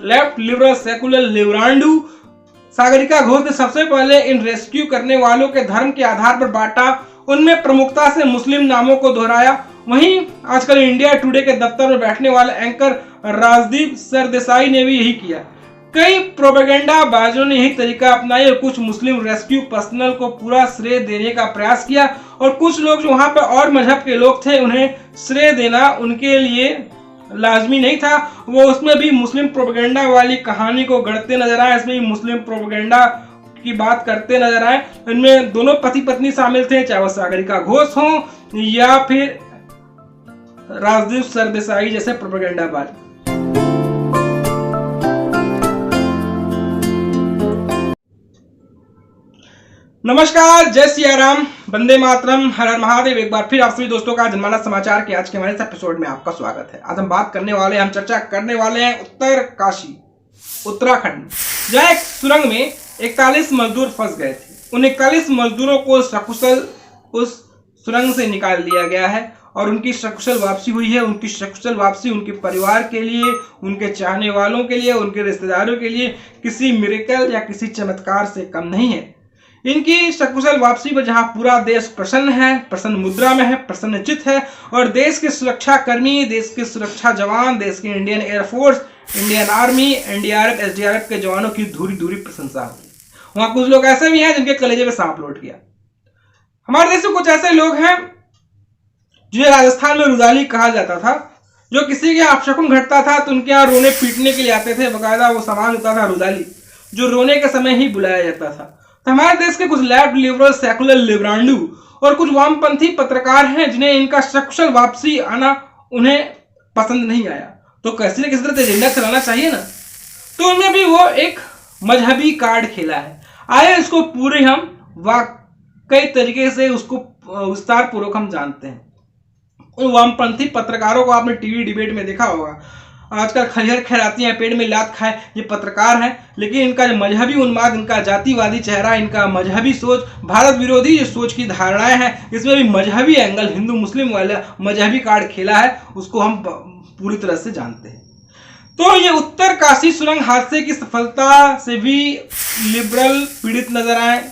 Left liberal secular लिबरांडू सागरिका घोष ने सबसे पहले इन रेस्क्यू करने वालों के धर्म के आधार पर बांटा, उनमें प्रमुखता से मुस्लिम नामों को दोहराया। वहीं आजकल इंडिया टुडे के दफ्तर में बैठने वाले एंकर राजदीप सरदेसाई ने भी यही किया। कई प्रोपेगेंडा बाजों ने यही तरीका अपनाया और कुछ मुस्लिम रेस्क्यू पर्सनल को पूरा श्रेय देने का प्रयास किया, और कुछ लोग जो वहां पर और मजहब के लोग थे उन्हें श्रेय देना उनके लिए लाजमी नहीं था, वो उसमें भी मुस्लिम प्रोपेगेंडा वाली कहानी को गढ़ते नजर आए, इसमें भी मुस्लिम प्रोपेगेंडा की बात करते नजर आए। इनमें दोनों पति पत्नी शामिल थे, चाहे वह सागरिका घोष हो या फिर राजदीप सरदेसाई जैसे प्रोपेगेंडाबाज। नमस्कार, जय सिया राम, वंदे मातरम, हर हर महादेव। एक बार फिर आप सभी दोस्तों का जनमानस समाचार के आज के हमारे इस एपिसोड में आपका स्वागत है। आज हम बात करने वाले हैं, हम चर्चा करने वाले हैं उत्तर काशी उत्तराखंड, जहाँ एक सुरंग में 41 मजदूर फंस गए थे। उन 41 मजदूरों को सकुशल उस सुरंग से निकाल लिया गया है और उनकी सकुशल वापसी हुई है। उनकी सकुशल वापसी उनके परिवार के लिए, उनके चाहने वालों के लिए, उनके रिश्तेदारों के लिए किसी मिरेकल या किसी चमत्कार से कम नहीं है। इनकी सकुशल वापसी पर जहां पूरा देश प्रसन्न है, प्रसन्न मुद्रा में है, प्रसन्नचित है, और देश के सुरक्षा कर्मी, देश के सुरक्षा जवान, देश के Indian air force, Indian army, NDRF, SDRF के जवानों की धूरी धूरी प्रशंसा हुई। वहां कुछ लोग ऐसे भी हैं जिनके कलेजे में सांप लौट गया। हमारे देश में कुछ ऐसे लोग हैं जिन्हें राजस्थान में रुदाली कहा जाता था, जो किसी के यहाँ अपशकुन घटता था तो उनके यहाँ रोने पीटने के लिए आते थे। बकायदा वो सामान होता था रुदाली, जो रोने के समय ही बुलाया जाता था। तो हमारे देश के कुछ लेफ्ट लिबरल सेकुलर लिबरांडू और कुछ वामपंथी पत्रकार हैं जिन्हें इनका सकुशल वापसी आना उन्हें पसंद नहीं आया, तो कैसे न किसी तरह एजेंडा चलाना चाहिए ना, तो उनमें भी वो एक मजहबी कार्ड खेला है। आए इसको पूरे हम कई तरीके से उसको विस्तार पूर्वक हम जानते हैं। उन वामपंथी पत्रकारों को आपने टीवी डिबेट में देखा होगा, आजकल खैर खैराती हैं, पेड़ में लात खाए, ये पत्रकार हैं, लेकिन इनका जो मजहबी उन्माद, इनका जातिवादी चेहरा, इनका मजहबी सोच, भारत विरोधी जो सोच की धारणाएं हैं, इसमें भी मजहबी एंगल, हिंदू मुस्लिम वाला मजहबी कार्ड खेला है, उसको हम पूरी तरह से जानते हैं। तो ये उत्तर काशी सुरंग हादसे की सफलता से भी लिबरल पीड़ित नजर आए।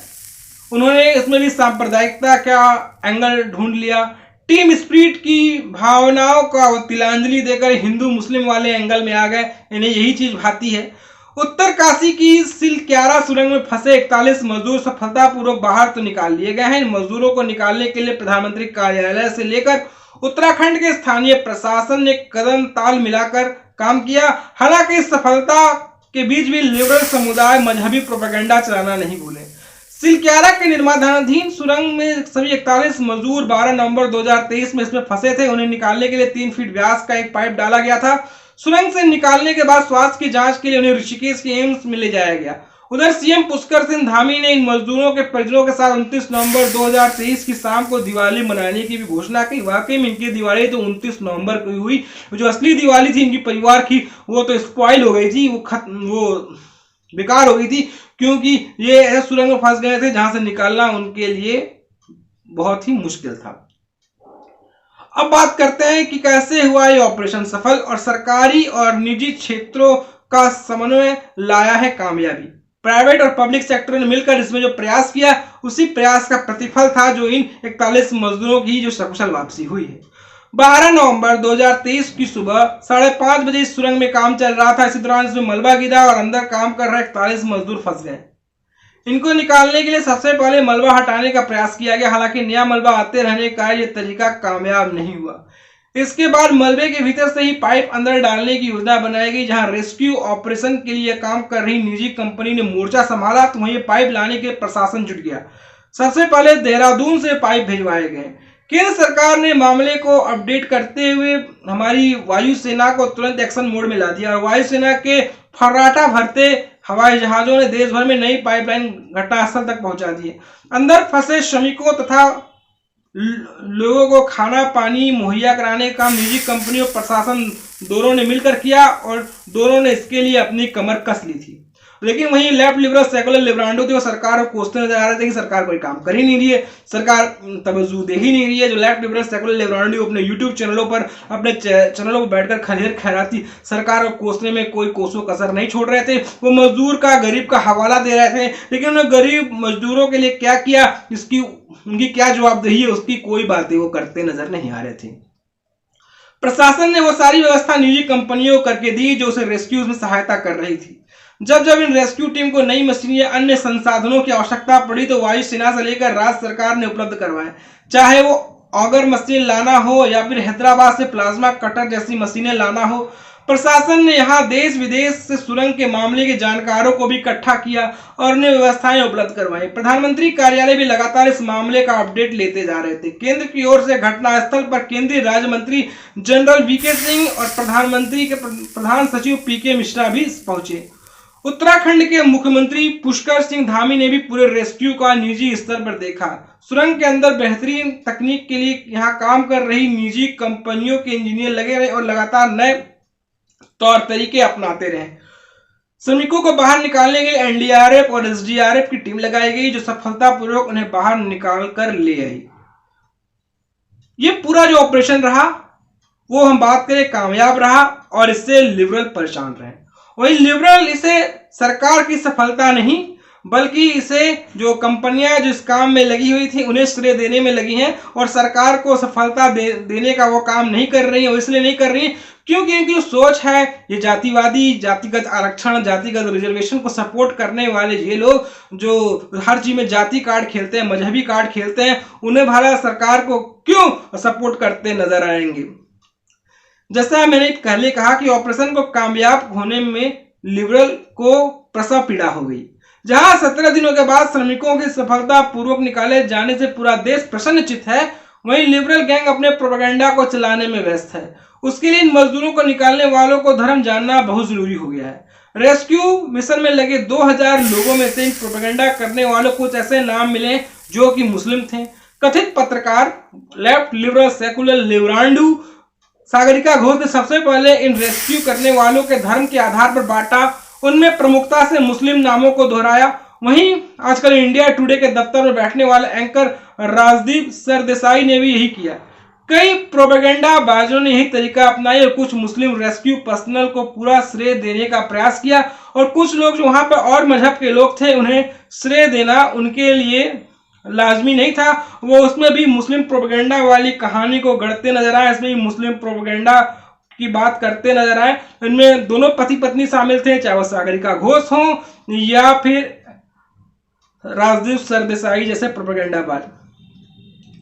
उन्होंने इसमें भी सांप्रदायिकता का एंगल ढूंढ लिया, टीम स्पिरिट की भावनाओं का तिलांजलि देकर हिंदू मुस्लिम वाले एंगल में आ गए। इन्हें यही चीज भाती है। उत्तर काशी की सिलक्यारा सुरंग में फंसे 41 मजदूर सफलतापूर्वक बाहर तो निकाल लिए गए हैं। इन मजदूरों को निकालने के लिए प्रधानमंत्री कार्यालय से लेकर उत्तराखंड के स्थानीय प्रशासन ने कदम ताल मिलाकर काम किया। हालांकि इस सफलता के बीच भी लिबरल समुदाय मजहबी प्रोपेगेंडा चलाना नहीं भूले। सिलक्यारा के निर्माणाधीन सुरंग में सभी 41 मजदूर 12 नवंबर 2023 में इसमें फंसे थे। उन्हें निकालने के लिए 3 फीट व्यास का एक पाइप डाला गया था। सुरंग से निकालने के बाद स्वास्थ्य की जांच के लिए उन्हें ऋषिकेश के एम्स में ले जाया गया। उधर सीएम पुष्कर सिंह धामी ने इन मजदूरों के परिजनों के साथ 29 नवंबर 2023 की शाम को दिवाली मनाने की भी घोषणा की। वाकई में इनकी दिवाली तो 29 नवंबर को हुई। जो असली दिवाली थी इनकी परिवार की, वो तो स्पॉइल हो गई थी, वो बेकार हो गई थी, क्योंकि ये ऐसे सुरंग में फंस गए थे जहां से निकालना उनके लिए बहुत ही मुश्किल था। अब बात करते हैं कि कैसे हुआ ये ऑपरेशन सफल और सरकारी और निजी क्षेत्रों का समन्वय लाया है कामयाबी। प्राइवेट और पब्लिक सेक्टर ने मिलकर इसमें जो प्रयास किया, उसी प्रयास का प्रतिफल था जो इन 41 मजदूरों की जो सकुशल वापसी हुई है। 12 नवंबर 2023 की सुबह 5:30 बजे इस सुरंग में काम चल रहा था। इसी दौरान इसमें मलबा गिरा और अंदर काम कर रहे 41 मजदूर फंस गए। इनको निकालने के लिए सबसे पहले मलबा हटाने का प्रयास किया गया। हालांकि नया मलबा आते रहने का यह तरीका कामयाब नहीं हुआ। इसके बाद मलबे के भीतर से ही पाइप अंदर डालने की योजना बनाई गई। जहां रेस्क्यू ऑपरेशन के लिए काम कर रही निजी कंपनी ने मोर्चा संभाला, तो वहीं पाइप लाने के प्रशासन जुट गया। सबसे पहले देहरादून से पाइप भिजवाए गए। केंद्र सरकार ने मामले को अपडेट करते हुए हमारी वायुसेना को तुरंत एक्शन मोड में ला दिया और वायुसेना के फर्राटा भरते हवाई जहाजों ने देश भर में नई पाइपलाइन घटनास्थल तक पहुंचा दी। अंदर फंसे श्रमिकों तथा लोगों को खाना पानी मुहैया कराने का निजी कंपनी और प्रशासन दोनों ने मिलकर किया और दोनों ने इसके लिए अपनी कमर कस ली थी। लेकिन वहीं लेफ्ट लिबरल सेकुलर लिबरांडो थे वो सरकार को कोसते नजर आ रहे थे कि सरकार कोई काम कर ही नहीं रही है, सरकार तवज्जो दे ही नहीं रही है। जो लेफ्ट लिबरल सेकुलर लिबरांडो अपने यूट्यूब चैनलों पर अपने चैनलों पर बैठकर खैर खैराती सरकार को कोसने में कोई कोसों कसर नहीं छोड़ रहे थे। वो मजदूर का गरीब का हवाला दे रहे थे, लेकिन उन्होंने गरीब मजदूरों के लिए क्या किया, इसकी उनकी क्या जवाबदेही है, उसकी कोई बातें वो करते नजर नहीं आ रहे थे। प्रशासन ने वो सारी व्यवस्था निजी कंपनियों को करके दी जो उसे रेस्क्यूज में सहायता कर रही थी। जब जब इन रेस्क्यू टीम को नई मशीन या अन्य संसाधनों की आवश्यकता पड़ी तो वायुसेना से लेकर राज्य सरकार ने उपलब्ध करवाए, चाहे वो ऑगर मशीन लाना हो या फिर हैदराबाद से प्लाज्मा कटर जैसी मशीनें लाना हो। प्रशासन ने यहाँ देश विदेश से सुरंग के मामले के जानकारों को भी इकट्ठा किया और उन्हें व्यवस्थाएं उपलब्ध करवाई। प्रधानमंत्री कार्यालय भी लगातार इस मामले का अपडेट लेते जा रहे थे। केंद्र की ओर से घटनास्थल पर केंद्रीय राज्य मंत्री जनरल वीके सिंह और प्रधानमंत्री के प्रधान सचिव पीके मिश्रा भी पहुंचे। उत्तराखंड के मुख्यमंत्री पुष्कर सिंह धामी ने भी पूरे रेस्क्यू का निजी स्तर पर देखा। सुरंग के अंदर बेहतरीन तकनीक के लिए यहाँ काम कर रही निजी कंपनियों के इंजीनियर लगे रहे और लगातार नए तौर तरीके अपनाते रहे। श्रमिकों को बाहर निकालने के लिए एनडीआरएफ और एसडीआरएफ की टीम लगाई गई जो सफलतापूर्वक उन्हें बाहर निकाल कर ले आई। ये पूरा जो ऑपरेशन रहा वो हम बात करें कामयाब रहा और इससे लिबरल परेशान रहे। वही लिबरल इसे सरकार की सफलता नहीं बल्कि इसे जो कंपनियां जो इस काम में लगी हुई थी उन्हें श्रेय देने में लगी हैं और सरकार को सफलता देने का वो काम नहीं कर रही है। वो इसलिए नहीं कर रही है क्योंकि इनकी सोच है ये जातिवादी, जातिगत आरक्षण, जातिगत रिजर्वेशन को सपोर्ट करने वाले ये लोग जो हर चीज में जाति कार्ड खेलते हैं, मजहबी कार्ड खेलते हैं, उन्हें भला सरकार को क्यों सपोर्ट करते नजर आएंगे। जैसा मैंने पहले कहा कि ऑपरेशन को कामयाब होने में लिबरल को प्रसव पीड़ा हो गई। जहां 17 दिनों के बाद श्रमिकों की सफलता पूर्वक निकाले जाने से पूरा देश प्रसन्नचित्त है, वहीं लिबरल गैंग अपने प्रोपेगेंडा को चलाने में व्यस्त है। उसके लिए इन मजदूरों को निकालने वालों को धर्म जानना बहुत जरूरी हो गया है। रेस्क्यू मिशन में लगे 2000 लोगों में से इन प्रोपेगेंडा करने वालों को कुछ ऐसे नाम मिले जो कि मुस्लिम थे। कथित पत्रकार लेफ्ट लिबरल सेकुलर लिबरांडो सागरिका घोष ने सबसे पहले इन रेस्क्यू करने वालों के धर्म के आधार पर बांटा, उनमें प्रमुखता से मुस्लिम नामों को दोहराया। वहीं आजकल इंडिया टुडे के दफ्तर में बैठने वाले एंकर राजदीप सरदेसाई ने भी यही किया। कई प्रोपेगेंडा बाजों ने यही तरीका अपनाया और कुछ मुस्लिम रेस्क्यू पर्सनल को पूरा श्रेय देने का प्रयास किया और कुछ लोग जो वहां पर और मजहब के लोग थे उन्हें श्रेय देना उनके लिए लाजमी नहीं था। वो उसमें भी मुस्लिम प्रोपेगेंडा वाली कहानी को गढ़ते नजर आए, इसमें भी मुस्लिम प्रोपेगेंडा की बात करते नजर आए। इनमें दोनों पति पत्नी शामिल थे, चाहे वो सागरिका घोष हो या फिर राजदीप सरदेसाई जैसे प्रोपेगेंडाबाज।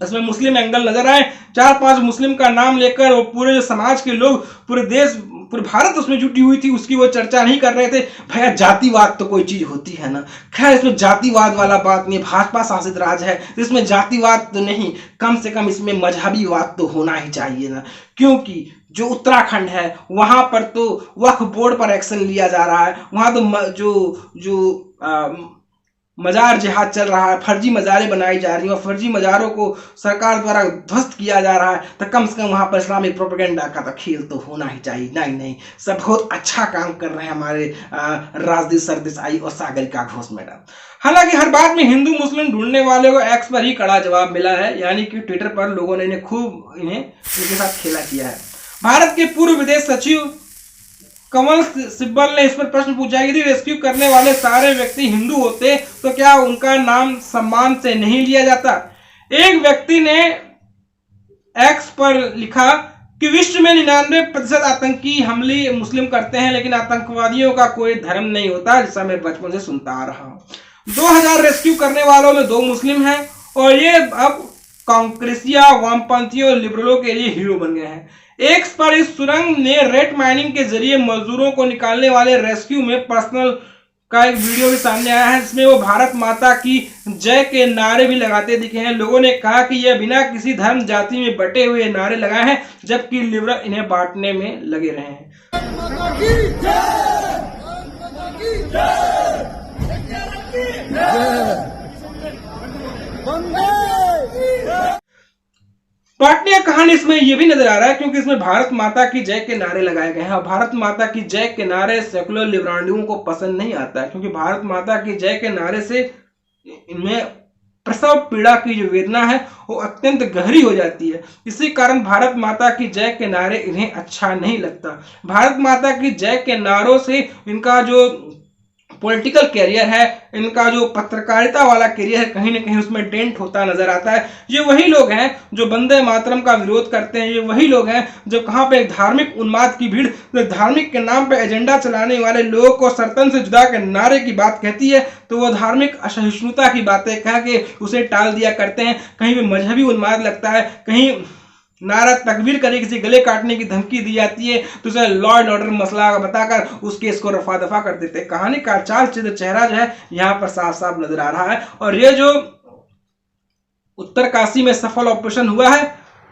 इसमें मुस्लिम एंगल नजर आए। 4-5 मुस्लिम का नाम लेकर वो पूरे जो समाज के लोग, पूरे देश, पूरे भारत उसमें जुटी हुई थी, उसकी वो चर्चा नहीं कर रहे थे। भैया जातिवाद तो कोई चीज होती है ना। खैर इसमें जातिवाद वाला बात नहीं, भाजपा शासित राज्य है, इसमें जातिवाद तो नहीं, कम से कम इसमें मजहबीवाद तो होना ही चाहिए ना। क्योंकि जो उत्तराखंड है वहां पर तो वक्फ बोर्ड पर एक्शन लिया जा रहा है, वहां तो जो मजार जिहाद चल रहा है, फर्जी मजारें बनाई जा रही हैं और फर्जी मजारों को सरकार द्वारा ध्वस्त किया जा रहा है, तो कम से कम वहां पर इस्लामिक प्रोपेगेंडा का तो खेल तो होना ही चाहिए। नहीं, सब बहुत अच्छा काम कर रहे हैं हमारे राजदीप सरदेसाई और सागरिका घोष मैडम। हालांकि हर बात में हिंदू मुस्लिम ढूंढने वाले को एक्स पर ही कड़ा जवाब मिला है, यानी कि ट्विटर पर लोगों ने खूब इनके साथ खेला किया है। भारत के पूर्व विदेश सचिव कमल सिब्बल ने इस पर प्रश्न पूछा कि यदि रेस्क्यू करने वाले सारे व्यक्ति हिंदू होते तो क्या उनका नाम सम्मान से नहीं लिया जाता। एक व्यक्ति ने एक्स पर लिखा कि विश्व में 99% आतंकी हमले मुस्लिम करते हैं, लेकिन आतंकवादियों का कोई धर्म नहीं होता, जिसका मैं बचपन से सुनता आ रहा हूं। 2000 रेस्क्यू करने वालों में 2 मुस्लिम हैं और ये अब कांग्रेसिया, वामपंथियों और लिबरलों के लिए हीरो बन गए हैं। एक्स पर इस सुरंग ने रेट माइनिंग के जरिए मजदूरों को निकालने वाले रेस्क्यू में पर्सनल का एक वीडियो भी सामने आया है, जिसमें वो भारत माता की जय के नारे भी लगाते दिखे हैं। लोगों ने कहा कि यह बिना किसी धर्म जाति में बटे हुए नारे लगाए हैं, जबकि लिबरल इन्हें बांटने में लगे रहे हैं। बांटने का कहानी इसमें ये भी नजर आ रहा है क्योंकि इसमें भारत माता की जय के नारे लगाए गए हैं और भारत माता की जय के नारे सेकुलर लिबरालियों को पसंद नहीं आता है क्योंकि भारत माता की जय के नारे से इनमें प्रसव पीड़ा की जो वेदना है वो अत्यंत गहरी हो जाती है। इसी कारण भारत माता की जय के नारे इन्हें अच्छा नहीं लगता। भारत माता की जय के नारों से इनका जो पॉलिटिकल कैरियर है, इनका जो पत्रकारिता वाला कैरियर है, कहीं ना कहीं उसमें डेंट होता नजर आता है। ये वही लोग हैं जो वंदे मातरम का विरोध करते हैं, ये वही लोग हैं जो कहां पे धार्मिक उन्माद की भीड़ जो धार्मिक के नाम पे एजेंडा चलाने वाले लोगों को सर्तन से जुदा के नारे की बात कहती है तो वो धार्मिक असहिष्णुता की बातें कह के उसे टाल दिया करते हैं। कहीं भी मजहबी उन्माद लगता है, कहीं नारा तकबीर करे किसी गले काटने की धमकी दी जाती है तो उसे लॉ एंड ऑर्डर मसला बताकर उस केस को रफा दफा कर देते हैं। कहानी का चाल चित्र चेहरा जो है यहाँ पर साफ साफ नजर आ रहा है। और ये जो उत्तरकाशी में सफल ऑपरेशन हुआ है,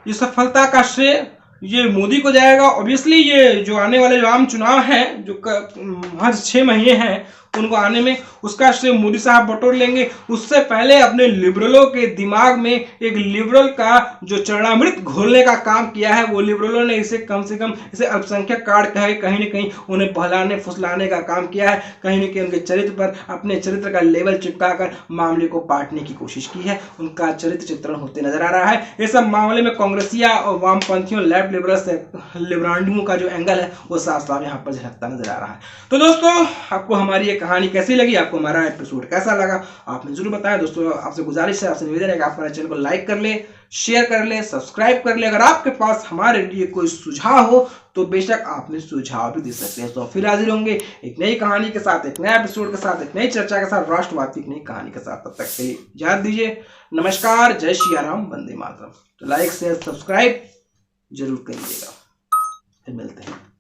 ये सफलता का श्रेय ये मोदी को जाएगा। ऑब्वियसली ये जो आने वाले जो आम चुनाव हैं जो महज 6 महीने हैं उनको आने में, उसका श्रेय मोदी साहब बटोर लेंगे। उससे पहले अपने लिबरलों के दिमाग में एक लिबरल का जो चरणामृत घोलने का काम किया है, वो लिबरलों ने इसे कम से कम इसे अल्पसंख्यक कार्ड कहे कहीं ना कहीं उन्हें बहलाने फुसलाने का काम किया है। कहीं ना कहीं उनके चरित्र पर अपने चरित्र का लेवल चिपकाकर मामले को बांटने की कोशिश की है। उनका चरित्र चित्रण होते नजर आ रहा है। ये सब मामले में कांग्रेसिया और वामपंथियों लेफ्ट लिबरल्स लिबरांडियों का जो एंगल है वो साफ साफ यहाँ पर झलकता नजर आ रहा है। तो दोस्तों आपको हमारी ये कहानी कैसी लगी, आपको हमारा एपिसोड कैसा लगा, आपने जरूर बताया। दोस्तों आपसे गुजारिश है, आपसे निवेदन है कि आप हमारे चैनल को लाइक कर ले, शेयर कर ले, सब्सक्राइब कर ले। अगर आपके पास हमारे लिए कोई सुझाव हो तो बेशक आप में सुझाव भी दे सकते हैं। तो फिर हाजिर होंगे एक नई कहानी के साथ, एक नए एपिसोड के साथ, एक नई चर्चा के साथ, राष्ट्रवाद की एक नई कहानी के साथ। तब तक के लिए इजाजत दीजिए। नमस्कार, जय श्री राम, वंदे मातरम। तो लाइक शेयर सब्सक्राइब जरूर करिएगा। फिर मिलते हैं।